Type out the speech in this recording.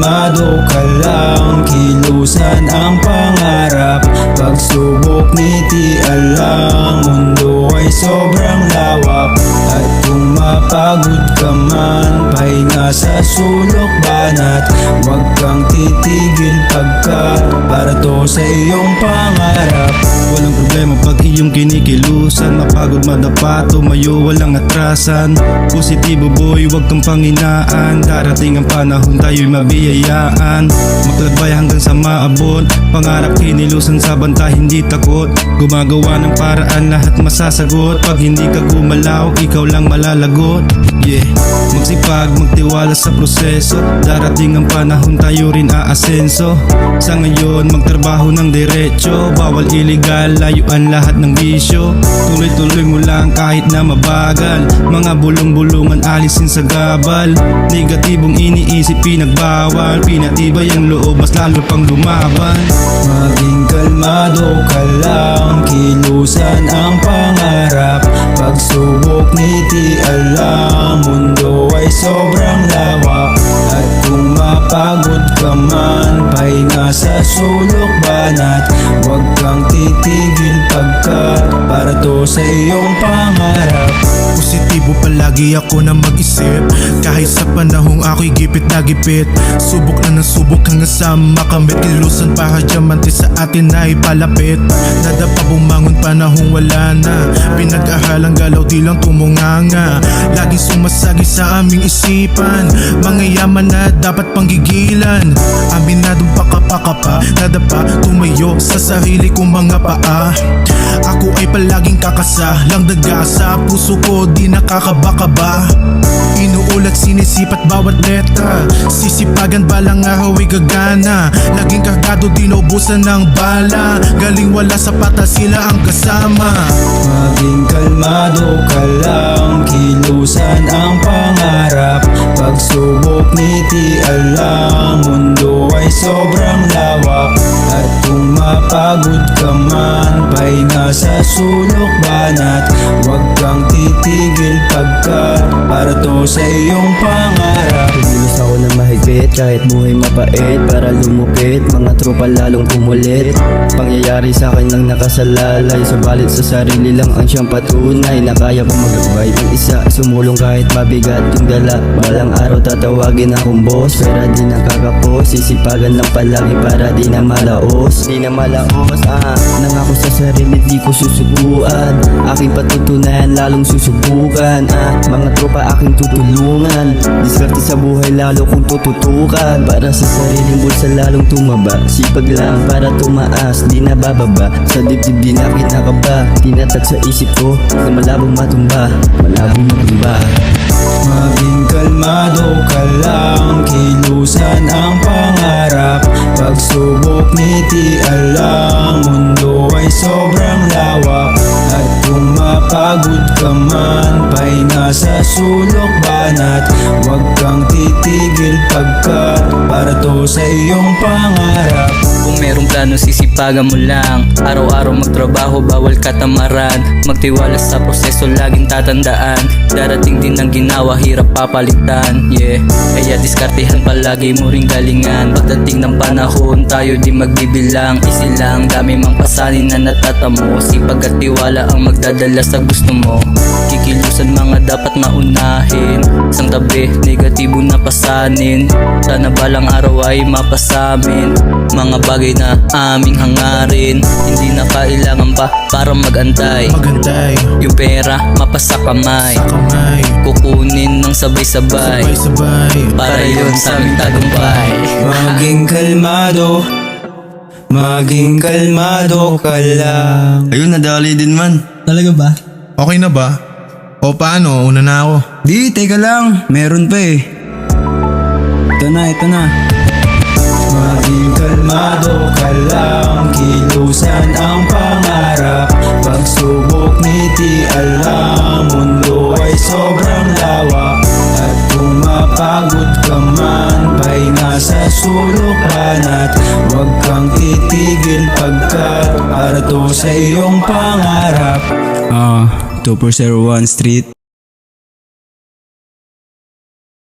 kalmado ka lang, kilusan ang pangarap. Pagsubok ngiti alang, mundo ay sobrang lawak. At kung mapagod ka man, pahinga sa sulok banat. Huwag kang titigil pagkat para to sa iyong pangarap. Walang problema pag iyong kinikilusan, mapagod madapa, tumayo walang atrasan. Positibo boy, huwag kang panginaan, darating ang panahon tayo'y mabiyayaan. Maglakbay hanggang sa maabot, pangarap kinilusan sa banta hindi takot. Gumagawa ng paraan lahat masasagot, pag hindi ka gumalaw ikaw lang malalagot. Yeah, magsipag, magtiwala sa proseso, darating ang panahon tayo rin aasenso. Sa ngayon magtrabaho ng diretso, bawal iligal, layuan lahat ng bisyo. Tuloy-tuloy mo lang kahit na mabagal, mga bulong-bulungan alisin sa gabal. Negatibong iniisip pinagbawal, pinatibay ang loob mas lalo pang lumaban. Maging kalmado ka lang, kilusan ang pangarap. Pagsubok ngiti alang, mundo ay sobrang lawak. At kung mapagod ka man, pahinga sa sulok banat. Huwag kang titigil pagkat para to sa iyong pangarap. Positibo palagi ako na mag-isip, kahit sa panahong ako'y gipit na gipit. Subok na ng subok hanggang sa makamit, kilusan para diamante sa atin ay palapit. Nadapa bumangon panahong wala na, pinag-ahalang galaw di lang tumunganga. Laging sumasagi sa aming isipan, mga yaman na dapat panggigilan. Aminadong pakapakapa, nadapa tumayo sa sarili kong mga paa. Ako ay palaging kakasa, lang daga sa puso ko di nakakabakaba. Inuulat sinisipat bawat letra, sisipagan balang araw ay gagana. Laging kargado di naubusan ng bala, galing wala sa patas sila ang kasama. Maging kalmado ka lang, kilusan ang pangarap. Pagsubok ngiti alang, mundo ay sobrang lawak. At kung mapagod ka man, pahinga sa sulok banat. Huwag kang titigil pagkat para to sa iyong pangarap. Kilos ako na mahigpit kahit buhay mapait, para lumupit mga tropa lalong pumulit. Pangyayari sa akin lang nakasalalay, subalit sa sarili lang ang siyang patunay na kaya ko maglakbay ng isa, sumulong kahit mabigat yung dala. Balang araw tatawagin akong boss, pera di nakakapos, sisipagan lang palagi para di na malaos. Di na malaos, nangako sa sarili di ko susubuan, aking patutunayan lalong susubukan. Mga tropa aking tutulungan, diskarte sa buhay lalo kung tututukan. Para sa sariling bulsa lalong tumaba, sipag lang para tumaas, di na bababa. Sa dibdib di na kinakaba, tinatag sa isip ko na malabong matumba, malabong matumba. Maging kalmado ka lang, kilusan ang pangarap. Pagsubok ngiti alang, mundo ay sobrang lawak. At kung mapagod ka man, pahinga sa sulok banat. Huwag kang titigil pagkat para to sa iyong pangarap. Kung merong plano sisipagan mo lang, araw-araw magtrabaho bawal katamaran. Magtiwala sa proseso laging tatandaan, darating din ang ginawa hirap papalitan. Yeah, kaya diskartehan palagi mo ring galingan. Pagdating ng panahon tayo di magbibilang, easy lang dami mang pasanin na natatamo. Sipag at tiwala ang magdadala sa gusto mo. Kikilusan mga dapat maunahin, isang tabi negatibo na pasanin. Sana balang araw ay mapasamin mga bagay na aming hangarin. Hindi na kailangan pa para magantay, yung pera mapasa kamay, kukunin ng sabay-sabay, para yun sa aming tagumpay. Maging kalmado ka lang. Ayun, nadali din man. Talaga ba? Okay na ba? O paano? Una na ako. Di, teka lang, meron pa eh. Ito na. Maging kalmado ka lang, kilusan ang pangarap. Pagsubok ngiti alang, mundo ay sobrang lawak. At kung mapagod ka man, pahinga sa sulok banat. Huwag kang titigil pagkat para to sa iyong pangarap. 201 Street.